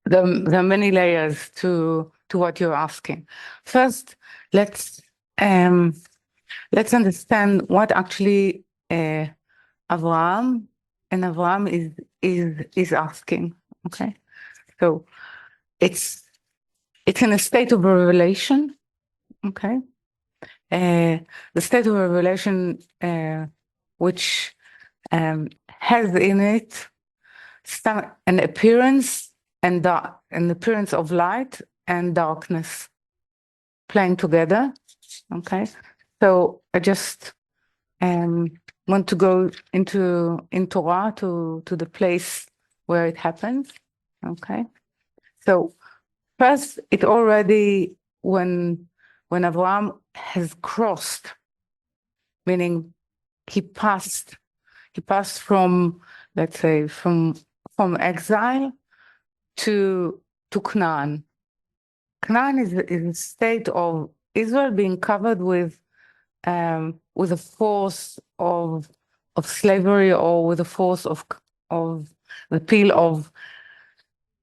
there are many layers to what you're asking. First, let's understand what actually Avraham is asking. Okay, so it's in a state of revelation. Okay, the state of revelation which has in it an appearance an appearance of light and darkness playing together. Okay, so I just want to go in Torah to the place where it happens. Okay, so first, it already when Abraham has crossed, meaning he passed from, let's say, from exile to Canaan. Canaan is a state of Israel being covered with a force of slavery, or with a force of the peel of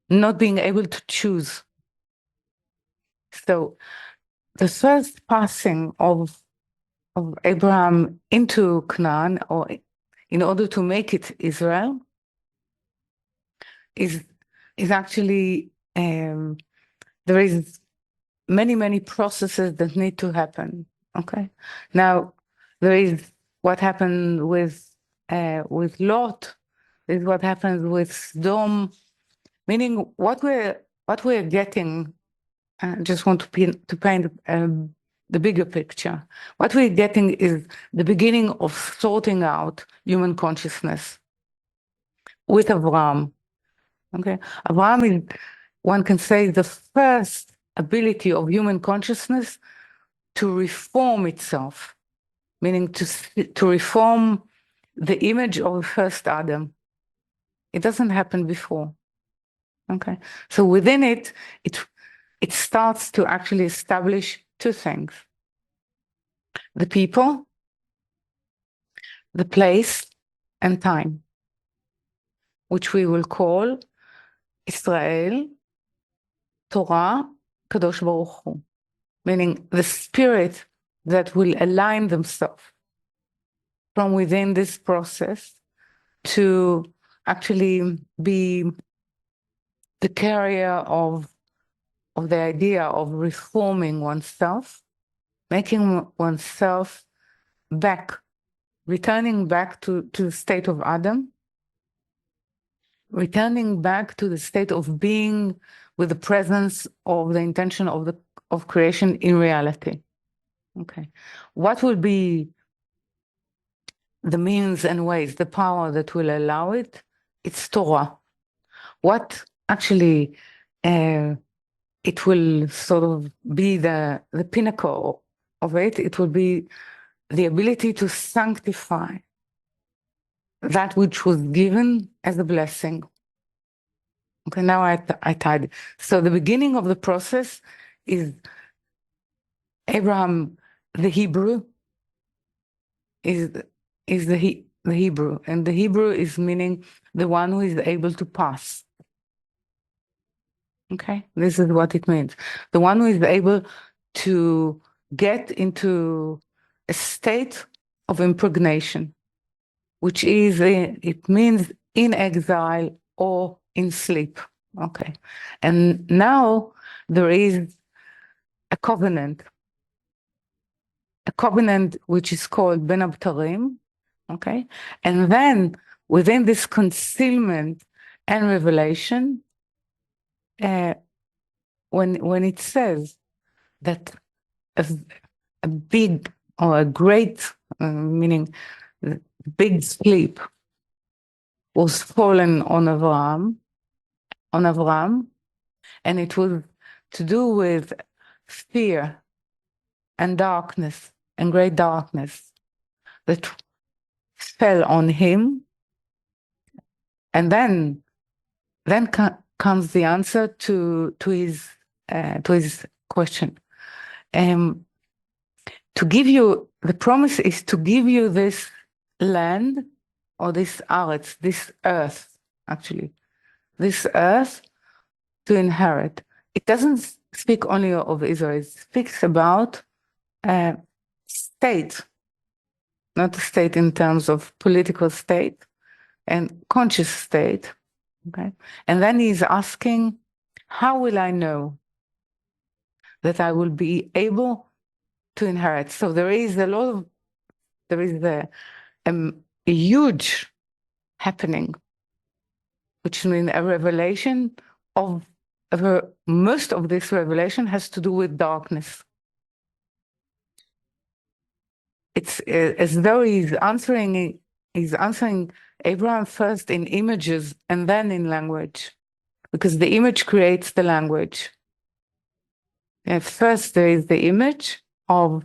not being able to choose. So the first passing of Abraham into Canaan, or in order to make it Israel, is actually there is many processes that need to happen. Okay, now there is what happened with Lot. This is what happens with Sodom. Meaning, what we're getting. I just want to paint the bigger picture. What we're getting is the beginning of sorting out human consciousness with Avraham. Okay, Avraham is, one can say, the first ability of human consciousness to reform itself, meaning to reform the image of the first Adam. It doesn't happen before. Okay, so within it starts to actually establish two things: the people, the place, and time, which we will call Israel, Torah, Kadosh Baruch Hu, meaning the spirit that will align themselves from within this process to actually be the carrier of the idea of reforming oneself, making oneself back, returning back to the state of Adam, returning back to the state of being with the presence of the intention of creation in reality. Okay, what will be the means and ways, the power that will allow it? It's Torah. What actually it will sort of be the pinnacle of it. It will be the ability to sanctify that which was given as a blessing. Okay, now I tied it. So the beginning of the process is Abraham, the Hebrew, is the Hebrew, and the Hebrew is meaning the one who is able to pass. Okay, this is what it means. The one who is able to get into a state of impregnation, which is, it means in exile or in sleep. Okay, and now there is a covenant which is called Ben Abtarim. Okay, and then within this concealment and revelation, when it says that a big or a great, meaning big sleep, was fallen on Avram, and it was to do with fear and darkness and great darkness that fell on him. And then comes the answer to his question. To give you, the promise is to give you this land, or this earth, actually, this earth to inherit. It doesn't speak only of Israel, it speaks about a state, not a state in terms of political state and conscious state. Okay. And then he's asking, how will I know that I will be able to inherit? So there is a huge happening, which means a revelation of most of this revelation has to do with darkness. It's as though he's answering Abraham first in images and then in language, because the image creates the language. And first, there is the image of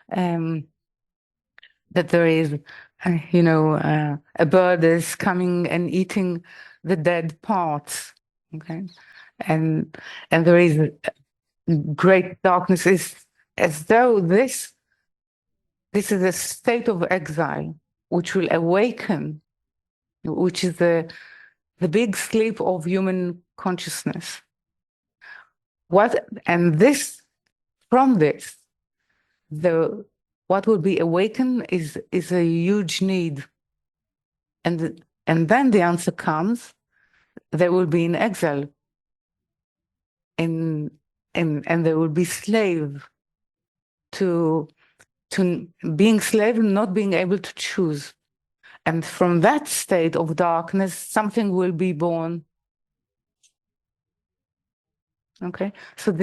that there is, a bird is coming and eating the dead parts. Okay, and there is great darkness. Is as though this is a state of exile which will awaken, which is the big sleep of human consciousness. From this, what will be awakened is a huge need. And then the answer comes, they will be in exile. And they will be slave to being slave and not being able to choose. And from that state of darkness, something will be born. Okay, so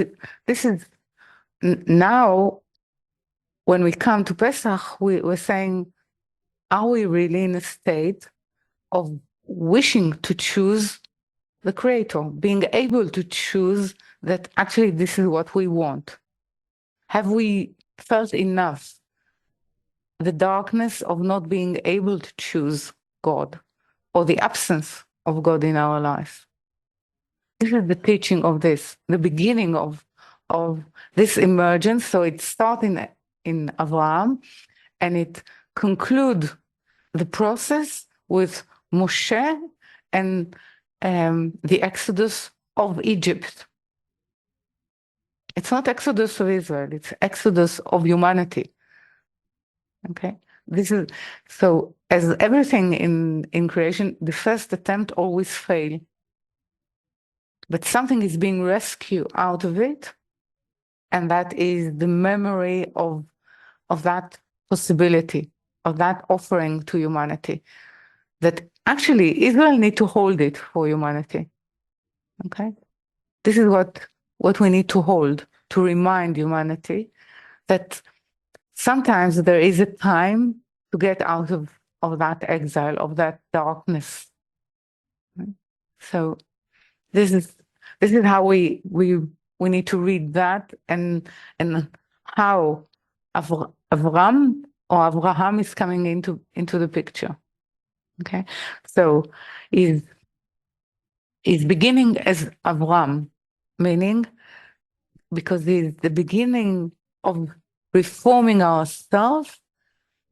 this is now when we come to Pesach, we're saying, are we really in a state of wishing to choose the Creator, being able to choose that actually this is what we want? Have we felt enough the darkness of not being able to choose God or the absence of God in our life? This is the teaching of this, the beginning of this emergence. So it starts in Avraham, and it concludes the process with Moshe and the exodus of Egypt. It's not exodus of Israel, it's exodus of humanity. Okay, this is so. As everything in creation, the first attempt always fails. But something is being rescued out of it, and that is the memory of that possibility, of that offering to humanity, that actually Israel need to hold it for humanity. Okay? This is what we need to hold, to remind humanity that sometimes there is a time to get out of that exile, of that darkness. So this is how we need to read that, and how Avram or Abraham is coming into the picture. Okay, so is beginning as Avram, meaning because he's the beginning of reforming ourselves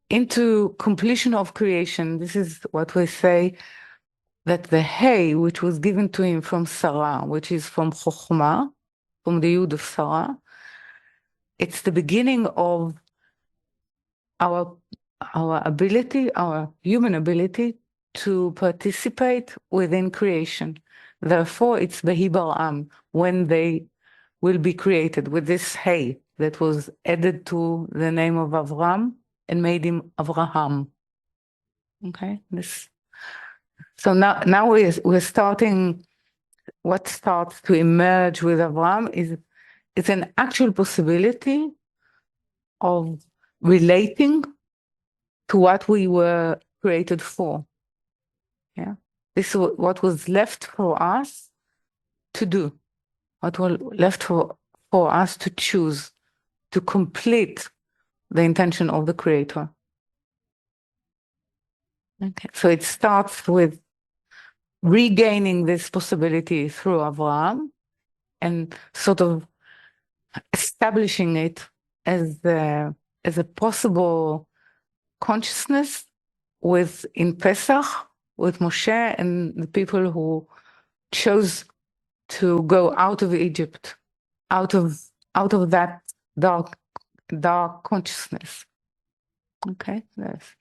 into completion of creation. This is what we say, that the hay which was given to him from Sarah, which is from Chokhmah, from the Yud of Sarah, it's the beginning of our ability, our human ability to participate within creation. Therefore, it's Behi Bar'am, when they will be created with this hay that was added to the name of Avram and made him Avraham. Okay, so now we're starting. What starts to emerge with Avram is it's an actual possibility of relating to what we were created for. Yeah, this is what was left for us to do, what was left for us to choose, to complete the intention of the Creator. Okay, so it starts with regaining this possibility through Avraham and sort of establishing it as a possible consciousness in Pesach with Moshe and the people who chose to go out of Egypt, out of that dark consciousness. Okay, yes.